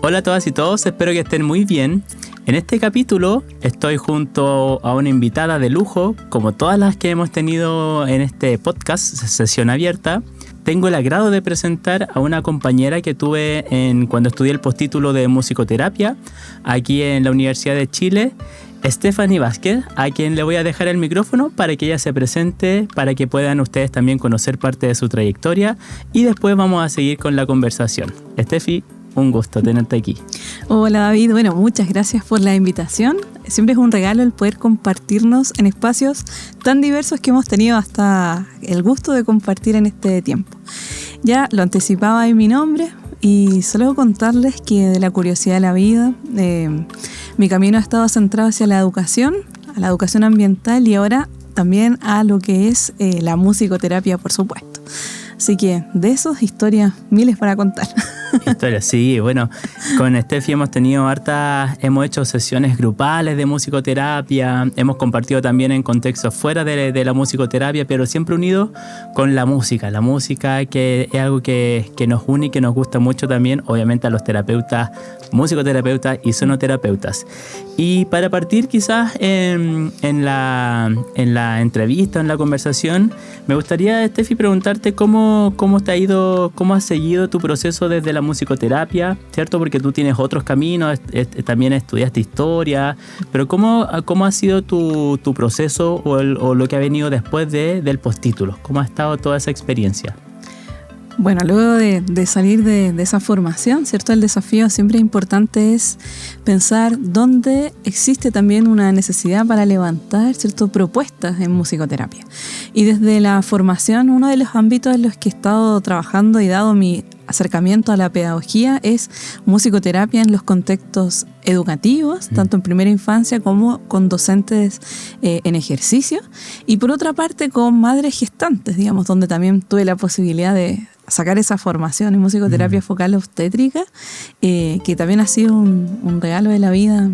Hola a todas y todos, espero que estén muy bien. En este capítulo estoy junto a una invitada de lujo, como todas las que hemos tenido en este podcast, Sesión Abierta. Tengo el agrado de presentar a una compañera que tuve cuando estudié el postítulo de musicoterapia aquí en la Universidad de Chile, Stephanie Vázquez, a quien le voy a dejar el micrófono para que ella se presente, para que puedan ustedes también conocer parte de su trayectoria y después vamos a seguir con la conversación. Steffi, un gusto tenerte aquí. Hola David, bueno, muchas gracias por la invitación. Siempre es un regalo el poder compartirnos en espacios tan diversos que hemos tenido hasta el gusto de compartir en este tiempo. Ya lo anticipaba en mi nombre y solo contarles que de la curiosidad de la vida, mi camino ha estado centrado hacia la educación ambiental y ahora también a lo que es la musicoterapia, por supuesto. Así que de esas historias, miles para contar. Historias, sí, bueno, con Steffi hemos hecho sesiones grupales de musicoterapia, hemos compartido también en contextos fuera de la musicoterapia, pero siempre unidos con la música que es algo que nos une y que nos gusta mucho también, obviamente a los terapeutas, musicoterapeutas y sonoterapeutas. Y para partir quizás en la entrevista, en la conversación, me gustaría, Steffi, preguntarte cómo te ha ido, cómo has seguido tu proceso desde la musicoterapia, ¿cierto? Porque tú tienes otros caminos, también estudiaste historia, pero ¿cómo ha sido tu proceso o lo que ha venido después del postítulo? ¿Cómo ha estado toda esa experiencia? Bueno, luego de salir de esa formación, ¿cierto? El desafío siempre importante es pensar dónde existe también una necesidad para levantar, ¿cierto?, propuestas en musicoterapia. Y desde la formación, uno de los ámbitos en los que he estado trabajando y dado mi acercamiento a la pedagogía es musicoterapia en los contextos educativos, tanto en primera infancia como con docentes en ejercicio, y por otra parte con madres gestantes, digamos, donde también tuve la posibilidad de sacar esa formación en musicoterapia focal obstétrica, que también ha sido un regalo de la vida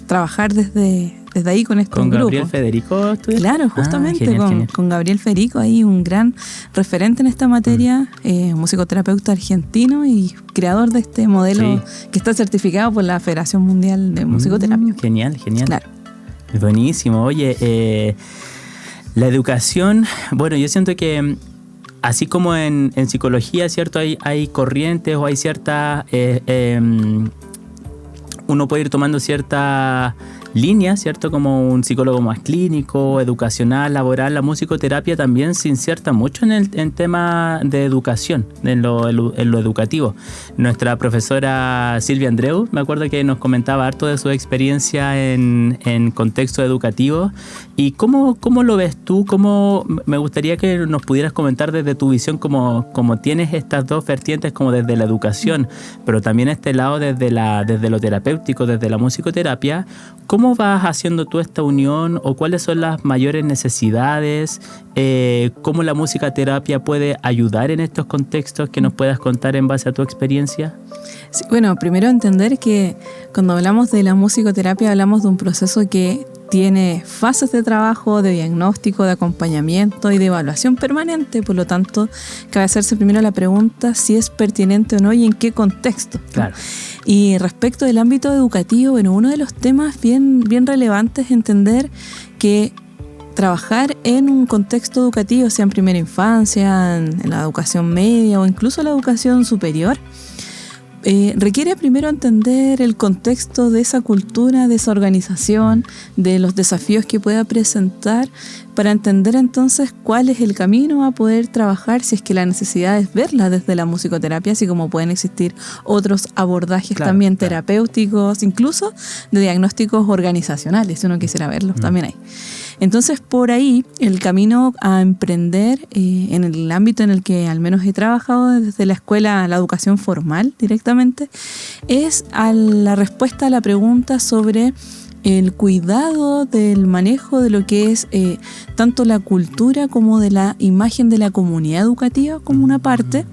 trabajar desde ahí con estos grupos. ¿Con Gabriel Federico estudiaste? Claro, justamente genial. Con Gabriel Federico, ahí un gran referente en esta materia, musicoterapeuta argentino y creador de este modelo que está certificado por la Federación Mundial de Musicoterapia. Genial. Claro. Buenísimo. Oye, la educación, bueno, yo siento que así como en psicología, ¿cierto? Hay corrientes o hay ciertas... uno puede ir tomando ciertas líneas, ¿cierto? Como un psicólogo más clínico, educacional, laboral. La musicoterapia también se inserta mucho en tema de educación, en lo educativo. Nuestra profesora Silvia Andreu, me acuerdo que nos comentaba harto de su experiencia en contexto educativo. ¿Y cómo lo ves tú? Me gustaría que nos pudieras comentar desde tu visión, como tienes estas dos vertientes, como desde la educación, pero también este lado desde lo terapéutico, desde la musicoterapia. ¿Cómo vas haciendo tú esta unión o cuáles son las mayores necesidades? ¿Cómo la musicoterapia puede ayudar en estos contextos que nos puedas contar en base a tu experiencia? Sí, bueno, primero entender que cuando hablamos de la musicoterapia hablamos de un proceso que tiene fases de trabajo, de diagnóstico, de acompañamiento y de evaluación permanente. Por lo tanto, cabe hacerse primero la pregunta si es pertinente o no y en qué contexto. Claro. Y respecto del ámbito educativo, bueno, uno de los temas bien relevantes es entender que trabajar en un contexto educativo, sea en primera infancia, en la educación media o incluso la educación superior, requiere primero entender el contexto de esa cultura, de esa organización, de los desafíos que pueda presentar, para entender entonces cuál es el camino a poder trabajar, si es que la necesidad es verla desde la musicoterapia, así como pueden existir otros abordajes también terapéuticos, incluso de diagnósticos organizacionales, si uno quisiera verlos, también hay. Entonces, por ahí, el camino a emprender en el ámbito en el que al menos he trabajado desde la escuela, la educación formal directamente, es a la respuesta a la pregunta sobre el cuidado del manejo de lo que es tanto la cultura como de la imagen de la comunidad educativa como una parte,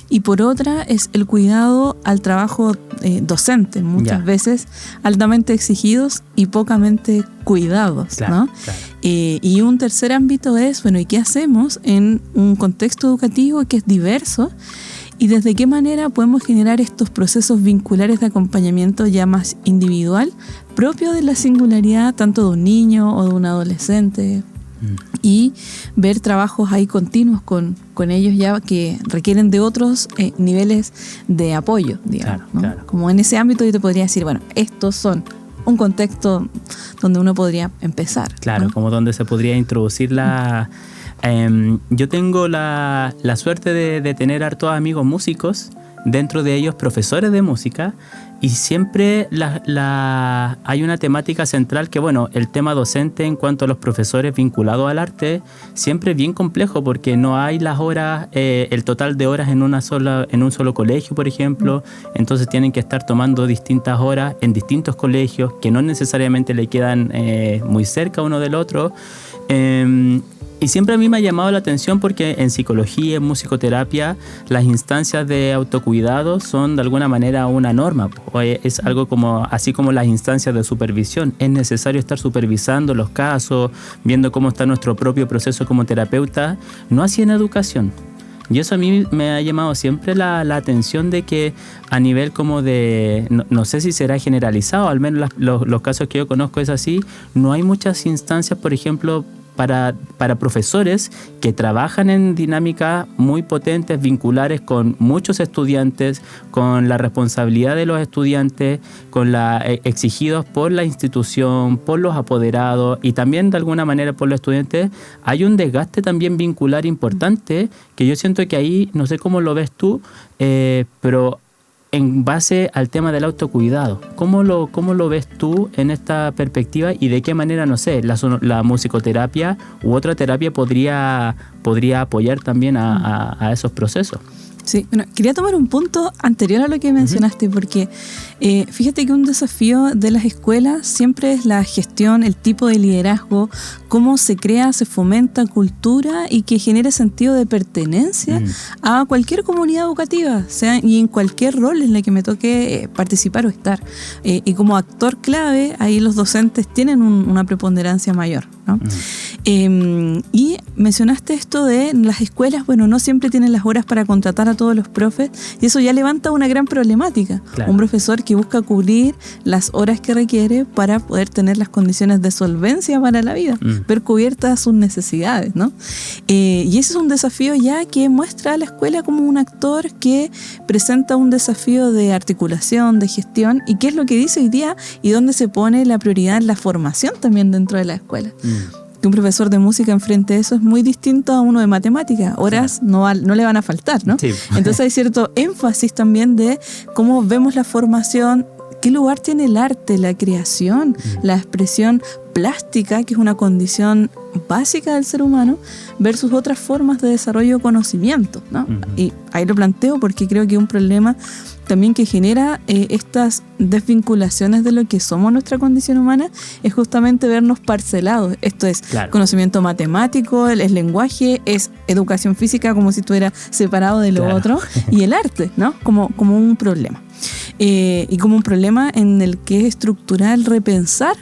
y por otra es el cuidado al trabajo docente, muchas veces altamente exigidos y pocamente cuidados, ¿no? Claro. Y un tercer ámbito es, bueno, ¿y qué hacemos en un contexto educativo que es diverso y desde qué manera podemos generar estos procesos vinculares de acompañamiento ya más individual, propio de la singularidad tanto de un niño o de un adolescente, y ver trabajos ahí continuos con ellos ya que requieren de otros niveles de apoyo, digamos, claro, ¿no? claro. Como en ese ámbito yo te podría decir, bueno, estos son un contexto donde uno podría empezar. Claro, ¿no? como donde se podría introducir la... yo tengo la suerte de tener hartos amigos músicos, dentro de ellos profesores de música, y siempre hay una temática central que, bueno, el tema docente en cuanto a los profesores vinculados al arte, siempre es bien complejo porque no hay las horas, el total de horas en un solo colegio, por ejemplo, entonces tienen que estar tomando distintas horas en distintos colegios que no necesariamente le quedan muy cerca uno del otro. Y siempre a mí me ha llamado la atención porque en psicología, en musicoterapia, las instancias de autocuidado son de alguna manera una norma. Es algo como, así como las instancias de supervisión. Es necesario estar supervisando los casos, viendo cómo está nuestro propio proceso como terapeuta, no así en educación. Y eso a mí me ha llamado siempre la atención de que a nivel como de, no sé si será generalizado, al menos los casos que yo conozco es así, no hay muchas instancias, por ejemplo, para profesores que trabajan en dinámicas muy potentes, vinculares con muchos estudiantes, con la responsabilidad de los estudiantes, con exigidos por la institución, por los apoderados y también de alguna manera por los estudiantes. Hay un desgaste también vincular importante que yo siento que ahí, no sé cómo lo ves tú, pero en base al tema del autocuidado, ¿cómo lo ves tú en esta perspectiva y de qué manera, no sé, la musicoterapia u otra terapia podría apoyar también a esos procesos? Sí, bueno, quería tomar un punto anterior a lo que mencionaste, porque fíjate que un desafío de las escuelas siempre es la gestión, el tipo de liderazgo, cómo se crea, se fomenta cultura y que genere sentido de pertenencia a cualquier comunidad educativa, sea y en cualquier rol en el que me toque participar o estar. Y como actor clave, ahí los docentes tienen una preponderancia mayor, ¿no? Y mencionaste esto de las escuelas, bueno, no siempre tienen las horas para contratar a todos los profes y eso ya levanta una gran problemática. Claro. Un profesor que busca cubrir las horas que requiere para poder tener las condiciones de solvencia para la vida, ver cubiertas sus necesidades, ¿no? Y ese es un desafío ya que muestra a la escuela como un actor que presenta un desafío de articulación, de gestión, y qué es lo que dice hoy día y dónde se pone la prioridad en la formación también dentro de la escuela. Que un profesor de música enfrente de eso es muy distinto a uno de matemáticas. Horas no le van a faltar, ¿no? Sí. Entonces hay cierto énfasis también de cómo vemos la formación, qué lugar tiene el arte, la creación, la expresión plástica, que es una condición básica del ser humano, versus otras formas de desarrollo de conocimiento, ¿no? Y ahí lo planteo porque creo que es un problema también que genera estas desvinculaciones de lo que somos nuestra condición humana, es justamente vernos parcelados. Esto es conocimiento matemático, es lenguaje, es educación física como si estuviera separado de lo otro, y el arte, ¿no? Como un problema. Y como un problema en el que es estructural repensar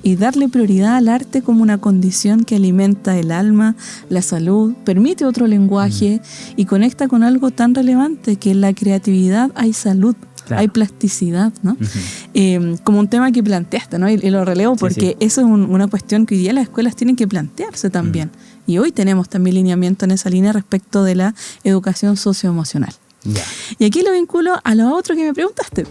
y darle prioridad al arte como una condición que alimenta el alma, la salud, permite otro lenguaje y conecta con algo tan relevante que en la creatividad hay salud. Claro. Hay plasticidad, ¿no? Como un tema que planteaste, ¿no? Y lo relevo porque eso es una cuestión que hoy día las escuelas tienen que plantearse también. Y hoy tenemos también lineamiento en esa línea respecto de la educación socioemocional. Yeah. Y aquí lo vinculo a lo otro que me preguntaste.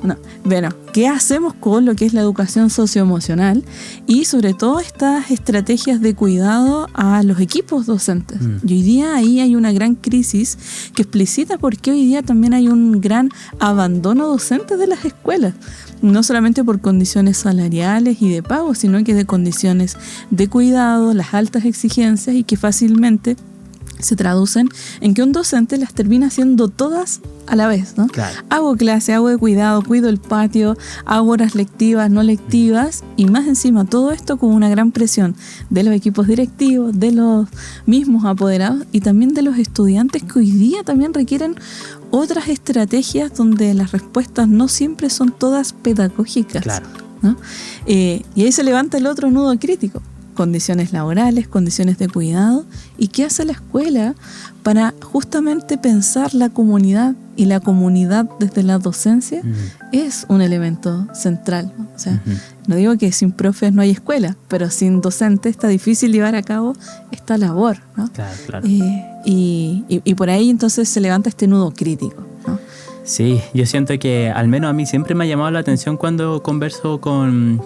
Bueno, ¿qué hacemos con lo que es la educación socioemocional? Y sobre todo estas estrategias de cuidado a los equipos docentes. Y hoy día ahí hay una gran crisis que explicita por qué hoy día también hay un gran abandono docente de las escuelas. No solamente por condiciones salariales y de pago, sino que de condiciones de cuidado, las altas exigencias y que fácilmente se traducen en que un docente las termina haciendo todas a la vez, ¿no? Claro. Hago clase, hago de cuidado, cuido el patio, hago horas lectivas, no lectivas, y más encima todo esto con una gran presión de los equipos directivos, de los mismos apoderados y también de los estudiantes que hoy día también requieren otras estrategias donde las respuestas no siempre son todas pedagógicas. Claro. ¿No? Y ahí se levanta el otro nudo crítico. condiciones laborales, condiciones de cuidado. ¿Y qué hace la escuela para justamente pensar la comunidad? Y la comunidad desde la docencia es un elemento central, ¿no? O sea, no digo que sin profes no hay escuela, pero sin docentes está difícil llevar a cabo esta labor, ¿no? Claro. Y por ahí entonces se levanta este nudo crítico, ¿no? Sí, yo siento que al menos a mí siempre me ha llamado la atención cuando converso con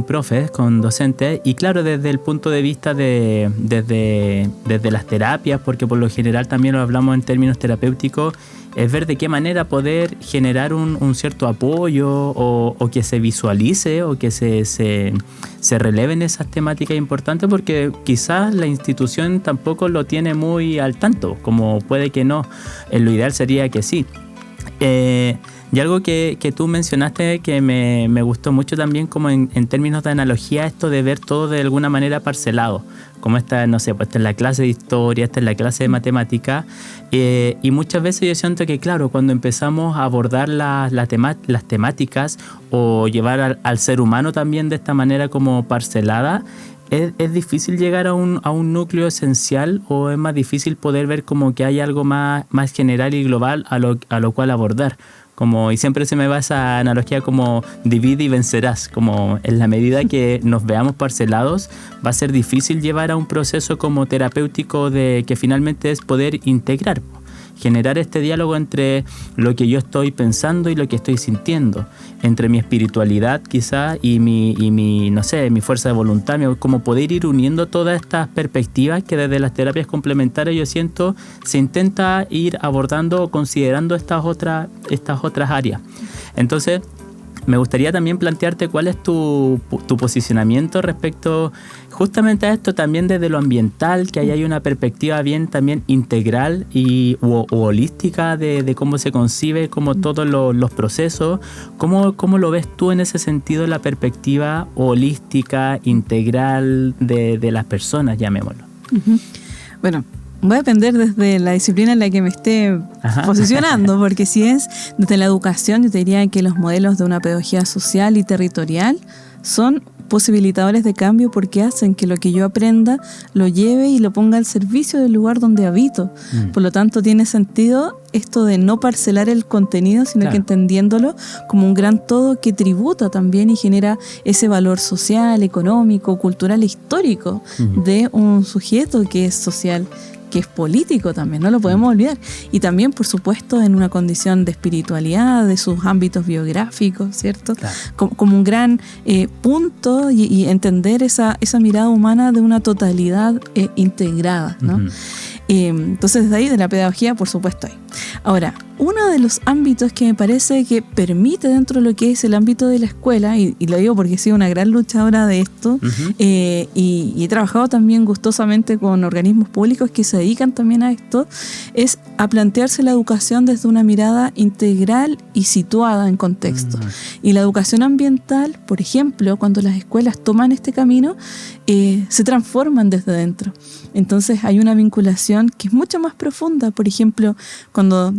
profes, con docentes, y claro, desde el punto de vista desde las terapias, porque por lo general también lo hablamos en términos terapéuticos, es ver de qué manera poder generar un cierto apoyo o que se visualice o que se releven esas temáticas importantes, porque quizás la institución tampoco lo tiene muy al tanto, como puede que no. Lo ideal sería que sí. Y algo que tú mencionaste que me gustó mucho también, como en términos de analogía, esto de ver todo de alguna manera parcelado, como esta, no sé, pues esta es la clase de historia, esta es la clase de matemática, y muchas veces yo siento que claro, cuando empezamos a abordar las temáticas o llevar al ser humano también de esta manera como parcelada, es difícil llegar a un núcleo esencial, o es más difícil poder ver como que hay algo más general y global a lo cual abordar. Y siempre se me va esa analogía como divide y vencerás, como en la medida que nos veamos parcelados va a ser difícil llevar a un proceso como terapéutico que finalmente es poder integrar, generar este diálogo entre lo que yo estoy pensando y lo que estoy sintiendo, entre mi espiritualidad quizás y mi no sé, mi fuerza de voluntad, como poder ir uniendo todas estas perspectivas que desde las terapias complementarias yo siento se intenta ir abordando o considerando estas otras áreas. Entonces, me gustaría también plantearte cuál es tu posicionamiento respecto justamente a esto también desde lo ambiental, que ahí hay una perspectiva bien también integral o holística de cómo se concibe, como todos los procesos. ¿Cómo lo ves tú en ese sentido, la perspectiva holística, integral de las personas, llamémoslo? Bueno, va a depender desde la disciplina en la que me esté posicionando, porque si es desde la educación, yo te diría que los modelos de una pedagogía social y territorial son posibilitadores de cambio, porque hacen que lo que yo aprenda lo lleve y lo ponga al servicio del lugar donde habito. Por lo tanto, tiene sentido esto de no parcelar el contenido, sino que entendiéndolo como un gran todo que tributa también y genera ese valor social, económico, cultural e histórico de un sujeto que es social, que es político también, no lo podemos olvidar. Y también, por supuesto, en una condición de espiritualidad, de sus ámbitos biográficos, ¿cierto? Claro. Como un gran punto y entender esa mirada humana de una totalidad integrada, ¿no? Entonces, desde ahí, de la pedagogía, por supuesto, hay. Ahora, uno de los ámbitos que me parece que permite dentro de lo que es el ámbito de la escuela, y lo digo porque he sido una gran luchadora de esto, y he trabajado también gustosamente con organismos públicos que se dedican también a esto, es a plantearse la educación desde una mirada integral y situada en contexto. Y la educación ambiental, por ejemplo, cuando las escuelas toman este camino, se transforman desde dentro. Entonces hay una vinculación que es mucho más profunda. Por ejemplo, cuando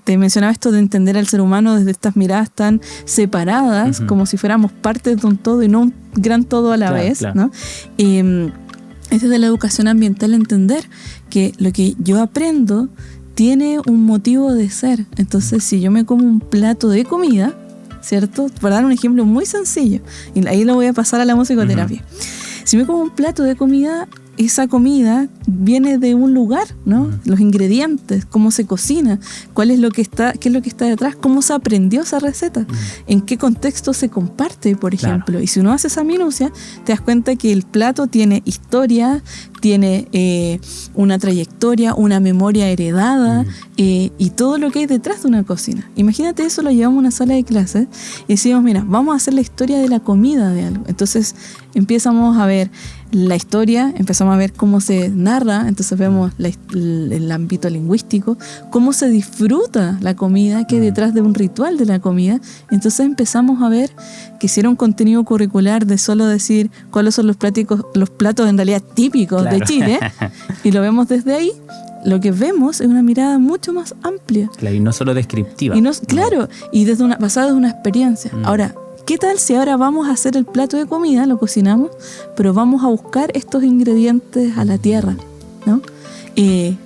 te mencionaba esto de entender al ser humano desde estas miradas tan separadas, como si fuéramos parte de un todo y no un gran todo a la vez, ¿no? Es desde la educación ambiental entender que lo que yo aprendo tiene un motivo de ser. Entonces, si yo me como un plato de comida, ¿cierto? Para dar un ejemplo muy sencillo, y ahí lo voy a pasar a la musicoterapia. Si me como un plato de comida, esa comida viene de un lugar, ¿no? Los ingredientes, cómo se cocina, qué es lo que está detrás, cómo se aprendió esa receta, en qué contexto se comparte, por ejemplo. Claro. Y si uno hace esa minucia, te das cuenta que el plato tiene historia, tiene una trayectoria, una memoria heredada, y todo lo que hay detrás de una cocina. Imagínate eso, lo llevamos a una sala de clases y decimos, mira, vamos a hacer la historia de la comida de algo. Entonces empezamos a ver la historia, empezamos a ver cómo se narra, entonces vemos el ámbito lingüístico, cómo se disfruta la comida, que hay detrás de un ritual de la comida. Entonces empezamos a ver que si era un contenido curricular de solo decir cuáles son los platos en realidad típicos de Chile, y lo vemos desde ahí, lo que vemos es una mirada mucho más amplia. Claro, y no solo descriptiva. Y basada en una experiencia. Ahora, ¿qué tal si ahora vamos a hacer el plato de comida, lo cocinamos, pero vamos a buscar estos ingredientes a la tierra, ¿no?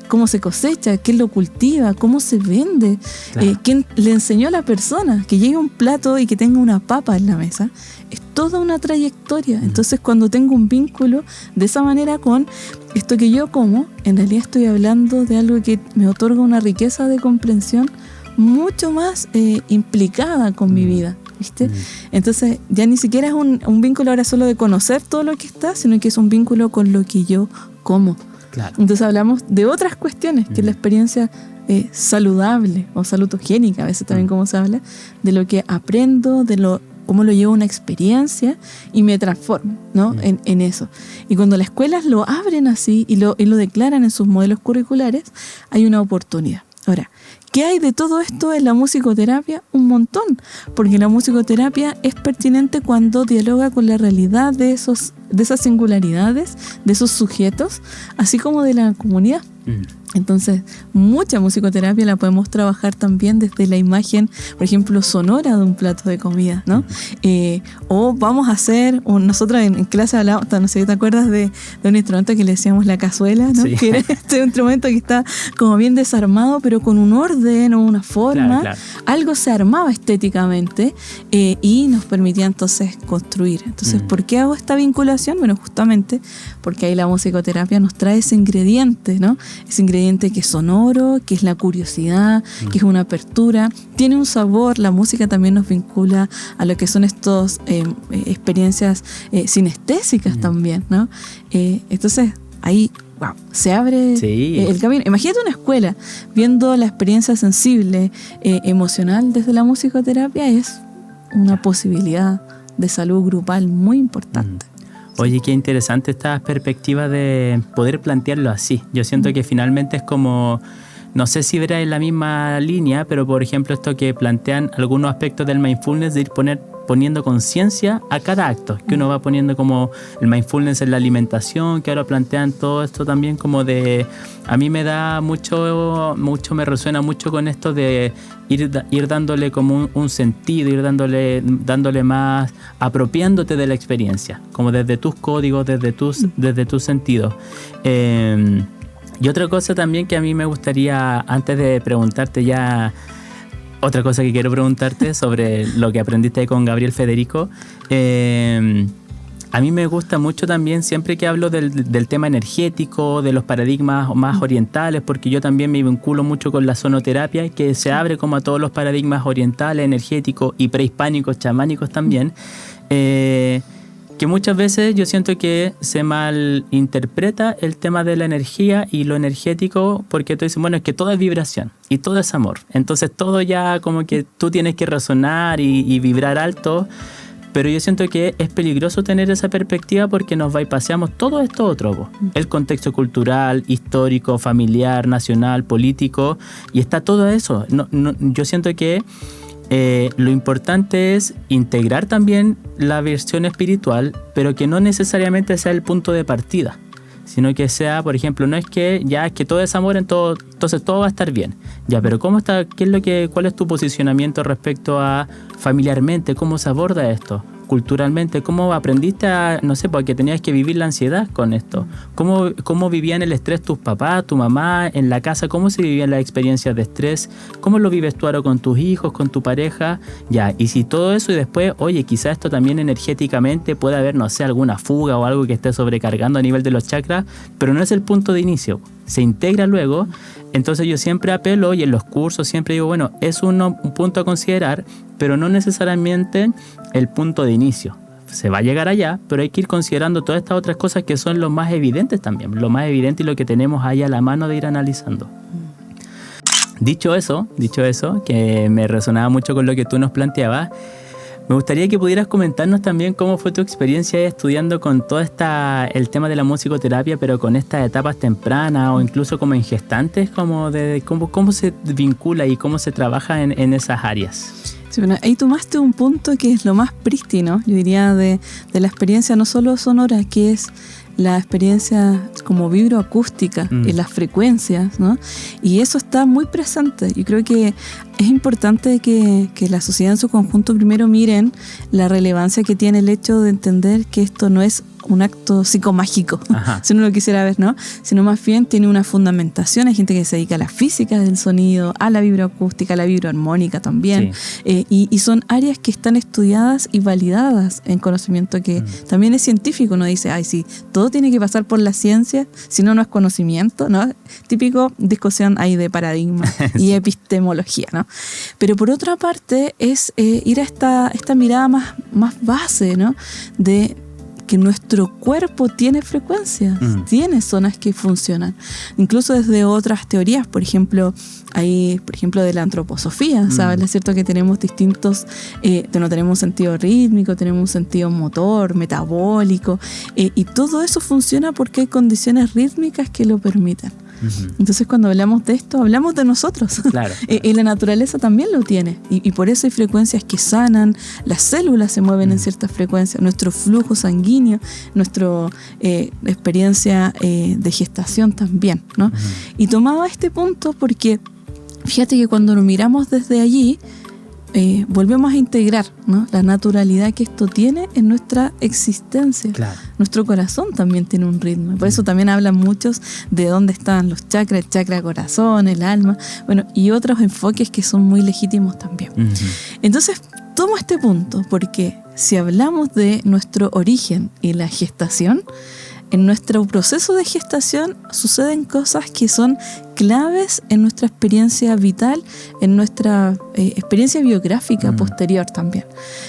Cómo se cosecha, quién lo cultiva, cómo se vende, claro. Quién le enseñó a la persona que llegue un plato y que tenga una papa en la mesa. Es toda una trayectoria. Entonces, cuando tengo un vínculo de esa manera con esto que yo como, en realidad estoy hablando de algo que me otorga una riqueza de comprensión mucho más implicada con mi vida, ¿viste? Entonces, ya ni siquiera es un vínculo ahora solo de conocer todo lo que está, sino que es un vínculo con lo que yo como. Claro. Entonces hablamos de otras cuestiones, que es la experiencia saludable o salutogénica, a veces también como se habla, de lo que aprendo, cómo lo llevo a una experiencia y me transformo, ¿no? En eso. Y cuando las escuelas lo abren así y lo declaran en sus modelos curriculares, hay una oportunidad. Ahora, ¿qué hay de todo esto en la musicoterapia? Un montón, porque la musicoterapia es pertinente cuando dialoga con la realidad de esas singularidades, de esos sujetos, así como de la comunidad. Entonces, mucha musicoterapia la podemos trabajar también desde la imagen, por ejemplo, sonora de un plato de comida, ¿no? O vamos a hacer, nosotros en clase hablábamos, no sé si te acuerdas de un instrumento que le decíamos la cazuela, ¿no? Sí. Que era este instrumento que está como bien desarmado, pero con un orden o una forma. Claro. Algo se armaba estéticamente y nos permitía entonces construir. Entonces, ¿por qué hago esta vinculación? Bueno, justamente porque ahí la musicoterapia nos trae ese ingrediente, ¿no? Ese ingrediente que es sonoro, que es la curiosidad, que es una apertura, tiene un sabor. La música también nos vincula a lo que son estos experiencias sinestésicas también, ¿no? Entonces ahí se abre el camino. Imagínate una escuela viendo la experiencia sensible, emocional desde la musicoterapia, es una posibilidad de salud grupal muy importante. Oye, qué interesante esta perspectiva de poder plantearlo así. Yo siento que finalmente es como, no sé si verá en la misma línea, pero por ejemplo esto que plantean algunos aspectos del mindfulness, de ir poniendo conciencia a cada acto, que uno va poniendo, como el mindfulness en la alimentación, que ahora plantean todo esto también como de, a mí me da mucho, me resuena mucho con esto de ir dándole como un sentido, ir dándole más, apropiándote de la experiencia, como desde tus códigos, desde tus sentidos. Y otra cosa también que a mí me gustaría, antes de preguntarte ya, otra cosa que quiero preguntarte sobre lo que aprendiste con Gabriel Federico. A mí me gusta mucho también, siempre que hablo del tema energético, de los paradigmas más orientales, porque yo también me vinculo mucho con la sonoterapia, que se abre como a todos los paradigmas orientales, energéticos y prehispánicos, chamánicos también. Que muchas veces yo siento que se malinterpreta el tema de la energía y lo energético, porque tú dices, bueno, es que todo es vibración y todo es amor. Entonces todo ya como que tú tienes que resonar y vibrar alto, pero yo siento que es peligroso tener esa perspectiva porque nos bypaseamos todo esto otro. El contexto cultural, histórico, familiar, nacional, político, y está todo eso. Yo siento que lo importante es integrar también la versión espiritual, pero que no necesariamente sea el punto de partida, sino que sea, por ejemplo, no es que ya es que todo es amor, entonces todo va a estar bien. Ya, pero ¿cómo está? ¿Cuál es tu posicionamiento respecto a familiarmente? ¿Cómo se aborda esto? Culturalmente, ¿cómo aprendiste a, no sé, porque tenías que vivir la ansiedad con esto? ¿Cómo vivían el estrés tus papás, tu mamá, en la casa? ¿Cómo se vivían las experiencias de estrés? ¿Cómo lo vives tú ahora con tus hijos, con tu pareja? Ya, y si todo eso y después, oye, quizás esto también energéticamente puede haber, no sé, alguna fuga o algo que esté sobrecargando a nivel de los chakras, pero no es el punto de inicio, se integra luego. Entonces yo siempre apelo, y en los cursos siempre digo, bueno, es un punto a considerar, pero no necesariamente el punto de inicio. Se va a llegar allá, pero hay que ir considerando todas estas otras cosas que son lo más evidentes también, lo más evidente y lo que tenemos ahí a la mano de ir analizando. Dicho eso, que me resonaba mucho con lo que tú nos planteabas, me gustaría que pudieras comentarnos también cómo fue tu experiencia estudiando con todo el tema de la musicoterapia, pero con estas etapas tempranas o incluso como en gestantes, como de cómo se vincula y cómo se trabaja en esas áreas. Sí, bueno, ahí tomaste un punto que es lo más prístino, yo diría, de la experiencia no solo sonora, que es la experiencia como vibroacústica en las frecuencias, ¿no? Y eso está muy presente. Yo creo que es importante que la sociedad en su conjunto primero miren la relevancia que tiene el hecho de entender que esto no es un acto psicomágico, si uno lo quisiera ver, ¿no? Sino más bien tiene una fundamentación. Hay gente que se dedica a la física del sonido, a la vibroacústica, a la vibroarmónica también, y son áreas que están estudiadas y validadas en conocimiento que también es científico. Uno dice, ay, sí, todo tiene que pasar por la ciencia, si no, no es conocimiento, ¿no? Típico discusión ahí de paradigma y epistemología, ¿no? Pero por otra parte es ir a esta mirada más base, ¿no? De que nuestro cuerpo tiene frecuencias, tiene zonas que funcionan, incluso desde otras teorías, por ejemplo de la antroposofía, ¿sabes? Es cierto que tenemos distintos, tenemos un sentido rítmico, tenemos un sentido motor, metabólico, y todo eso funciona porque hay condiciones rítmicas que lo permiten. Entonces cuando hablamos de esto, hablamos de nosotros. Claro. Y la naturaleza también lo tiene. Y por eso hay frecuencias que sanan, las células se mueven en ciertas frecuencias, nuestro flujo sanguíneo, nuestra experiencia de gestación también, ¿no? Y tomaba este punto porque fíjate que cuando lo miramos desde allí, volvemos a integrar, ¿no? La naturalidad que esto tiene en nuestra existencia. Claro. Nuestro corazón también tiene un ritmo. Por eso también hablan muchos de dónde están los chakras, el chakra corazón, el alma, bueno, y otros enfoques que son muy legítimos también. Entonces, tomo este punto porque si hablamos de nuestro origen y la gestación, en nuestro proceso de gestación suceden cosas que son claves en nuestra experiencia vital, en nuestra experiencia biográfica posterior también,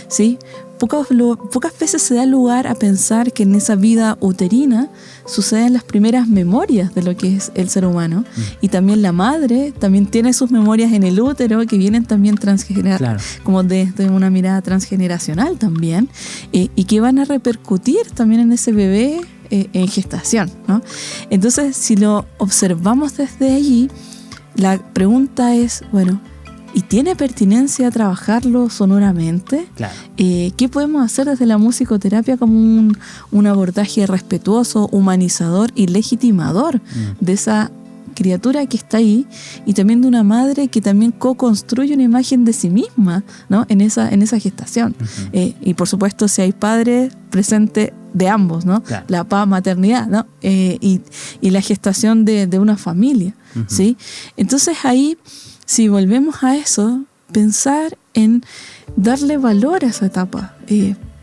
¿sí? Pocas veces se da lugar a pensar que en esa vida uterina suceden las primeras memorias de lo que es el ser humano. Y también la madre también tiene sus memorias en el útero que vienen también como desde una mirada transgeneracional también, y que van a repercutir también en ese bebé en gestación, ¿no? Entonces, si lo observamos desde allí, la pregunta es, bueno, ¿y tiene pertinencia trabajarlo sonoramente? Claro. ¿Qué podemos hacer desde la musicoterapia como un abordaje respetuoso, humanizador y legitimador de esa criatura que está ahí, y también de una madre que también co-construye una imagen de sí misma, ¿no? en esa gestación? Y por supuesto, si hay padres presentes de ambos, ¿no? Claro. La maternidad, ¿no? Y la gestación de una familia, ¿sí? Entonces ahí, si volvemos a eso, pensar en darle valor a esa etapa,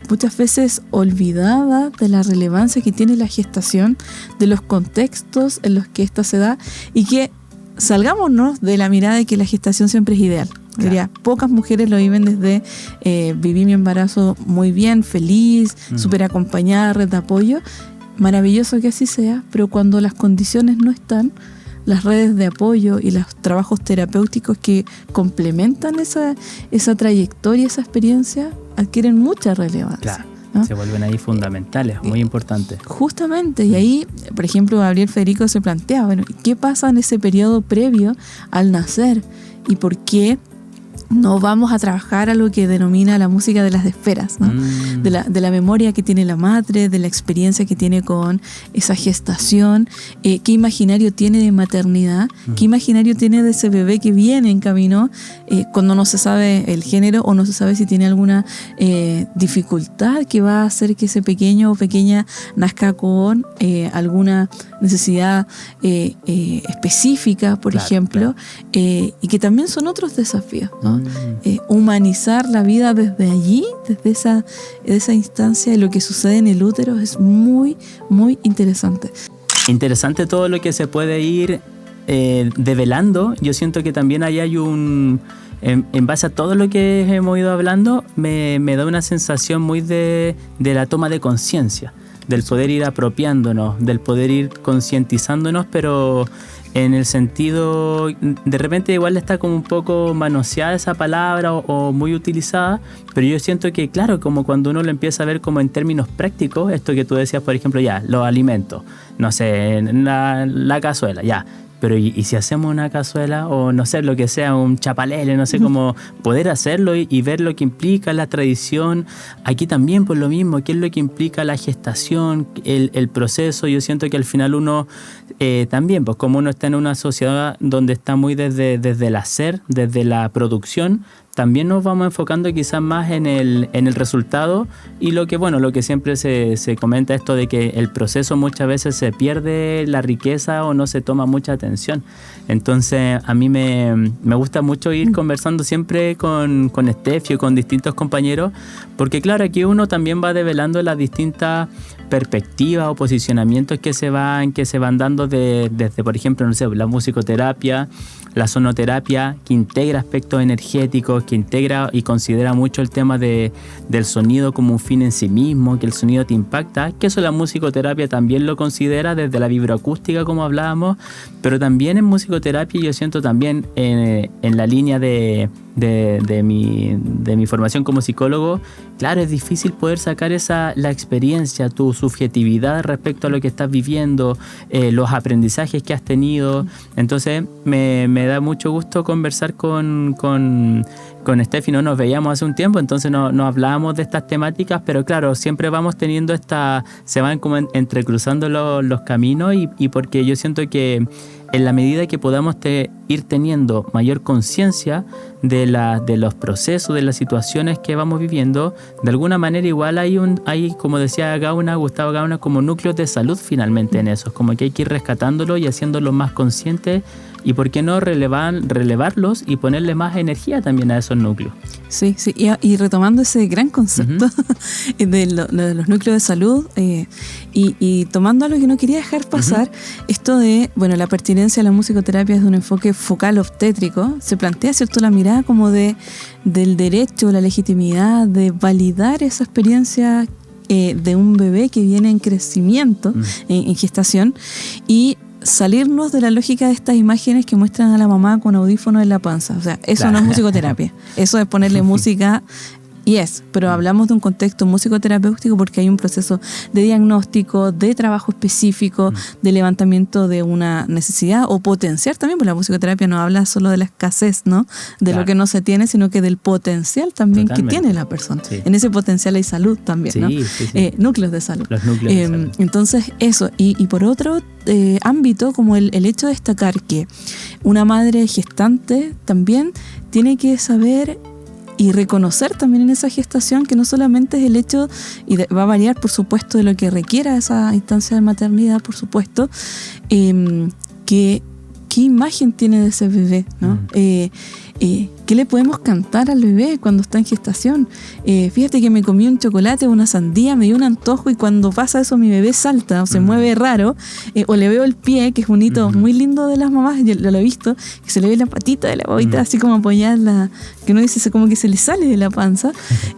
muchas veces olvidada de la relevancia que tiene la gestación, de los contextos en los que ésta se da, y que salgámonos de la mirada de que la gestación siempre es ideal. Claro. Diría, pocas mujeres lo viven desde viví mi embarazo muy bien, feliz, súper acompañada, red de apoyo. Maravilloso que así sea, pero cuando las condiciones no están, las redes de apoyo y los trabajos terapéuticos que complementan esa trayectoria, esa experiencia, adquieren mucha relevancia. Claro, ¿no? Se vuelven ahí fundamentales, muy importantes. Justamente, y ahí, por ejemplo, Gabriel Federico se plantea, bueno, ¿qué pasa en ese periodo previo al nacer? ¿Y por qué no vamos a trabajar a lo que denomina la música de las esferas, ¿no? De la memoria que tiene la madre, de la experiencia que tiene con esa gestación, qué imaginario tiene de maternidad, qué imaginario tiene de ese bebé que viene en camino, cuando no se sabe el género o no se sabe si tiene alguna dificultad que va a hacer que ese pequeño o pequeña nazca con alguna necesidad específica, por ejemplo, y que también son otros desafíos, ¿no? Humanizar la vida desde allí, desde esa instancia de lo que sucede en el útero, es muy, muy interesante. Interesante todo lo que se puede ir develando. Yo siento que también ahí hay en base a todo lo que hemos ido hablando, me da una sensación muy de la toma de conciencia, del poder ir apropiándonos, del poder ir concientizándonos, pero en el sentido, de repente igual está como un poco manoseada esa palabra o muy utilizada, pero yo siento que, claro, como cuando uno lo empieza a ver como en términos prácticos, esto que tú decías, por ejemplo, ya, los alimentos, no sé, la cazuela, ya. Pero ¿y si hacemos una cazuela o no sé, lo que sea, un chapalele, no sé cómo poder hacerlo y ver lo que implica la tradición? Aquí también por lo mismo, ¿qué es lo que implica gestación, el proceso. Yo siento que al final uno también, pues como uno está en una sociedad donde está muy desde el hacer, desde la producción, también nos vamos enfocando quizás más en el resultado y lo que siempre se comenta esto de que el proceso muchas veces se pierde la riqueza o no se toma mucha atención. Entonces a mí me gusta mucho ir conversando siempre con Steffi y con distintos compañeros, porque claro, aquí uno también va develando las distintas perspectivas o posicionamientos que se van dando desde, por ejemplo, no sé, la musicoterapia, la sonoterapia, que integra aspectos energéticos, que integra y considera mucho el tema del sonido como un fin en sí mismo, que el sonido te impacta, que eso la musicoterapia también lo considera desde la vibroacústica, como hablábamos, pero también en musicoterapia yo siento también en la línea de mi formación como psicólogo, claro, es difícil poder sacar la experiencia, tu subjetividad respecto a lo que estás viviendo, los aprendizajes que has tenido. Entonces me da mucho gusto conversar con Steffi. No nos veíamos hace un tiempo, entonces no hablábamos de estas temáticas, pero claro, siempre vamos teniendo se van como entrecruzando los caminos y porque yo siento que en la medida que podamos ir teniendo mayor conciencia de los procesos, de las situaciones que vamos viviendo, de alguna manera igual hay como decía Gustavo Gauna, como núcleos de salud finalmente en eso. Es como que hay que ir rescatándolo y haciéndolo más consciente y por qué no relevarlos y ponerle más energía también a esos núcleos. Sí, y retomando ese gran concepto de los núcleos de salud y tomando algo que no quería dejar pasar, esto de, la pertinencia de la musicoterapia desde un enfoque focal obstétrico, se plantea, ¿cierto?, la mirada como del derecho, la legitimidad de validar esa experiencia de un bebé que viene en crecimiento, en gestación, y salirnos de la lógica de estas imágenes que muestran a la mamá con audífonos en la panza. O sea, eso no es musicoterapia. Eso es ponerle música. Pero hablamos de un contexto musicoterapéutico porque hay un proceso de diagnóstico, de trabajo específico, de levantamiento de una necesidad o potenciar también, porque la musicoterapia no habla solo de la escasez, ¿no? De lo que no se tiene, sino que del potencial también que tiene la persona. Sí. En ese potencial hay salud también, ¿no? Sí. Núcleos de salud. Los núcleos de salud. Entonces, eso. Y por otro ámbito, como el hecho de destacar que una madre gestante también tiene que saber y reconocer también en esa gestación que no solamente es el hecho, y va a variar por supuesto de lo que requiera esa instancia de maternidad, por supuesto, qué imagen tiene de ese bebé, ¿no? ¿Qué le podemos cantar al bebé cuando está en gestación? Fíjate que me comí un chocolate o una sandía, me dio un antojo y cuando pasa eso mi bebé salta o se mueve raro, o le veo el pie, que es un hito muy lindo de las mamás, yo lo he visto, que se le ve la patita de la babita así como apoyada, que uno dice como que se le sale de la panza.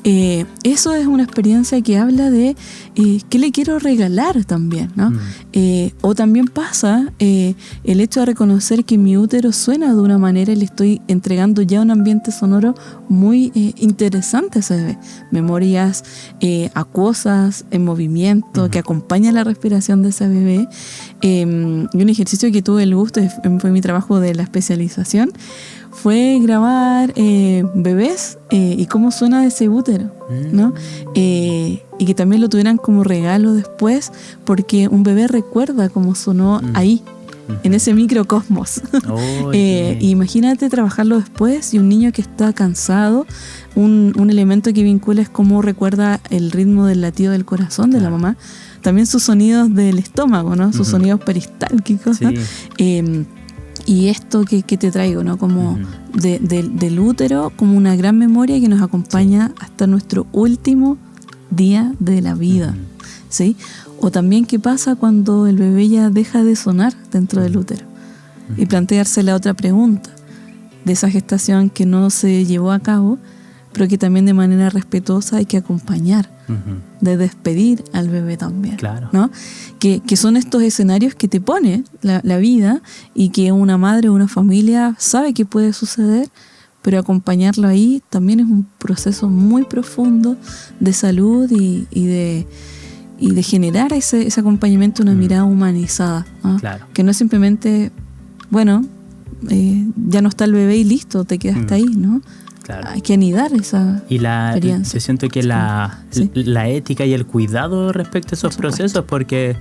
Eso es una experiencia que habla de qué le quiero regalar también, ¿no? O también pasa el hecho de reconocer que mi útero suena de una manera y le estoy entregando ya un ambiente sonoro muy interesante a ese bebé. Memorias acuosas en movimiento que acompañan la respiración de ese bebé. Y un ejercicio que tuve el gusto, fue mi trabajo de la especialización, fue grabar bebés y cómo suena ese útero, ¿no? Y que también lo tuvieran como regalo después, porque un bebé recuerda cómo sonó ahí, en ese microcosmos. Imagínate trabajarlo después y un niño que está cansado, un elemento que vincula es cómo recuerda el ritmo del latido del corazón de la mamá, también sus sonidos del estómago, ¿no? Sus sonidos peristálticos, ¿no? Y esto que te traigo, ¿no? Como del útero, como una gran memoria que nos acompaña hasta nuestro último día de la vida, ¿sí? O también qué pasa cuando el bebé ya deja de sonar dentro del útero. Y plantearse la otra pregunta de esa gestación que no se llevó a cabo, pero que también de manera respetuosa hay que acompañar, de despedir al bebé también, ¿no? Que son estos escenarios que te pone la vida y que una madre o una familia sabe que puede suceder, pero acompañarlo ahí también es un proceso muy profundo de salud y de generar ese acompañamiento, una mirada humanizada, ¿no? Que no es simplemente, ya no está el bebé y listo, te quedaste ahí, ¿no? Claro. hay que anidar esa experiencia. Yo siento que la ética y el cuidado respecto a esos procesos, porque,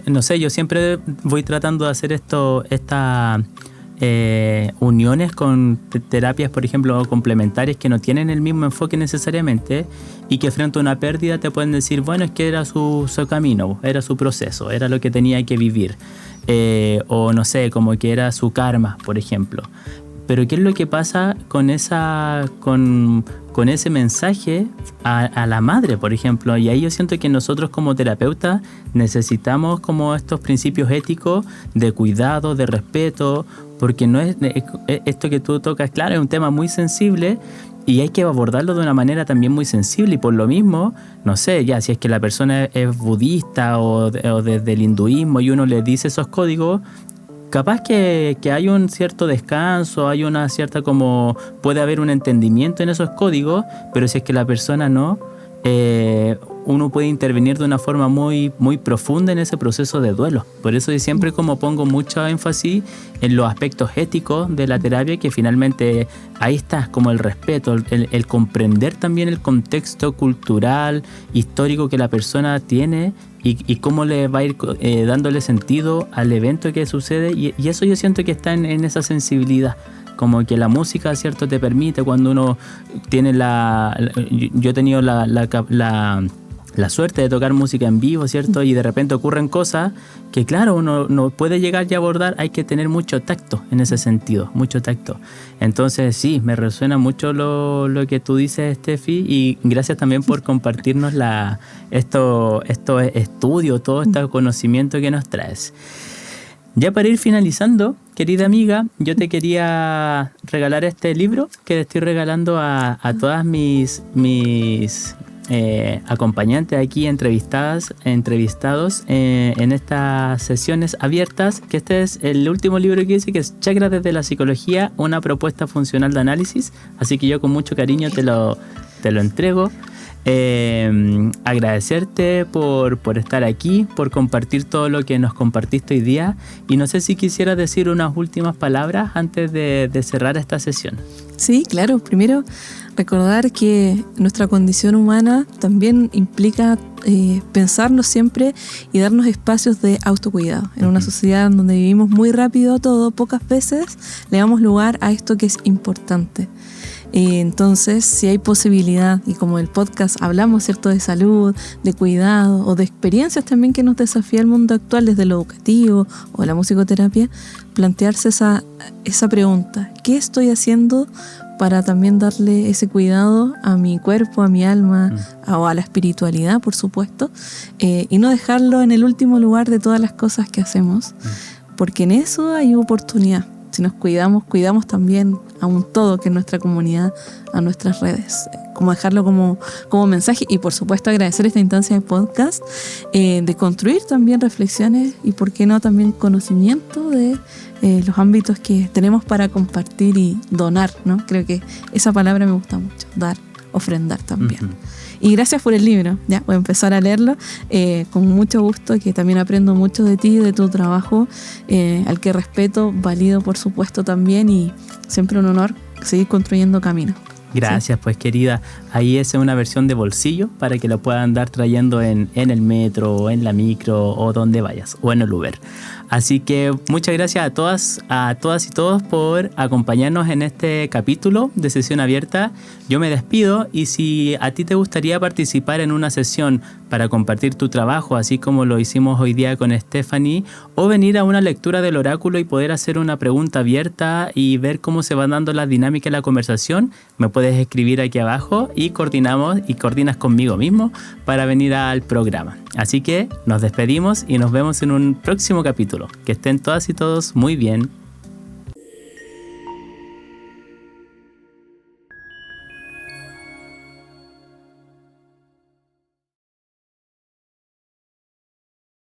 no sé, yo siempre voy tratando de hacer estas uniones con terapias, por ejemplo, complementarias que no tienen el mismo enfoque necesariamente y que frente a una pérdida te pueden decir, bueno, es que era su camino, era su proceso, era lo que tenía que vivir. O no sé, como que era su karma, por ejemplo. Pero ¿qué es lo que pasa con ese mensaje a la madre, por ejemplo? Y ahí yo siento que nosotros como terapeutas necesitamos como estos principios éticos de cuidado, de respeto, porque no es esto que tú tocas, claro, es un tema muy sensible y hay que abordarlo de una manera también muy sensible, y por lo mismo, no sé, ya si es que la persona es budista o desde el hinduismo y uno le dice esos códigos, capaz que hay un cierto descanso, hay una cierta puede haber un entendimiento en esos códigos, pero si es que la persona no, uno puede intervenir de una forma muy, muy profunda en ese proceso de duelo. Por eso yo siempre pongo mucho énfasis en los aspectos éticos de la terapia, que finalmente ahí está como el respeto, el comprender también el contexto cultural, histórico que la persona tiene y cómo le va a ir dándole sentido al evento que sucede, y eso yo siento que está en esa sensibilidad. Como que la música, ¿cierto?, te permite cuando uno tiene yo he tenido la suerte de tocar música en vivo, ¿cierto? Y de repente ocurren cosas que, claro, uno no puede llegar y abordar, hay que tener mucho tacto en ese sentido, mucho tacto. Entonces, sí, me resuena mucho lo que tú dices, Steffi, y gracias también por compartirnos estos estudios, todo este conocimiento que nos traes. Ya para ir finalizando, querida amiga, yo te quería regalar este libro que le estoy regalando a todas mis acompañantes aquí, entrevistados en estas sesiones abiertas, que este es el último libro que dice, que es Chakras desde la psicología, una propuesta funcional de análisis. Así que yo con mucho cariño te lo entrego. Agradecerte por estar aquí, por compartir todo lo que nos compartiste hoy día, y no sé si quisieras decir unas últimas palabras antes de cerrar esta sesión. Sí, claro. Primero, recordar que nuestra condición humana también implica pensarnos siempre y darnos espacios de autocuidado. En una sociedad donde vivimos muy rápido todo, pocas veces le damos lugar a esto que es importante. Entonces, si hay posibilidad, y como el podcast hablamos, ¿cierto?, de salud, de cuidado o de experiencias también que nos desafía el mundo actual desde lo educativo o la musicoterapia, plantearse esa pregunta: ¿qué estoy haciendo para también darle ese cuidado a mi cuerpo, a mi alma, o a la espiritualidad, por supuesto, y no dejarlo en el último lugar de todas las cosas que hacemos, porque en eso hay oportunidad. Si nos cuidamos también a un todo que es nuestra comunidad, a nuestras redes. Como dejarlo como mensaje, y por supuesto agradecer esta instancia de podcast, de construir también reflexiones y por qué no también conocimiento de los ámbitos que tenemos para compartir y donar, ¿no? Creo que esa palabra me gusta mucho, dar, ofrendar también. Y gracias por el libro, ya voy a empezar a leerlo con mucho gusto, que también aprendo mucho de ti, de tu trabajo, al que respeto, valido por supuesto también, y siempre un honor seguir construyendo camino. Gracias, sí. Pues querida, ahí es una versión de bolsillo para que lo puedan andar trayendo en el metro, o en la micro, o donde vayas, o en el Uber. Así que muchas gracias a todas y todos por acompañarnos en este capítulo de Sesión Abierta. Yo me despido, y si a ti te gustaría participar en una sesión para compartir tu trabajo, así como lo hicimos hoy día con Stephanie, o venir a una lectura del oráculo y poder hacer una pregunta abierta y ver cómo se va dando la dinámica de la conversación, me puedes escribir aquí abajo y coordinas conmigo mismo para venir al programa. Así que nos despedimos y nos vemos en un próximo capítulo. Que estén todas y todos muy bien.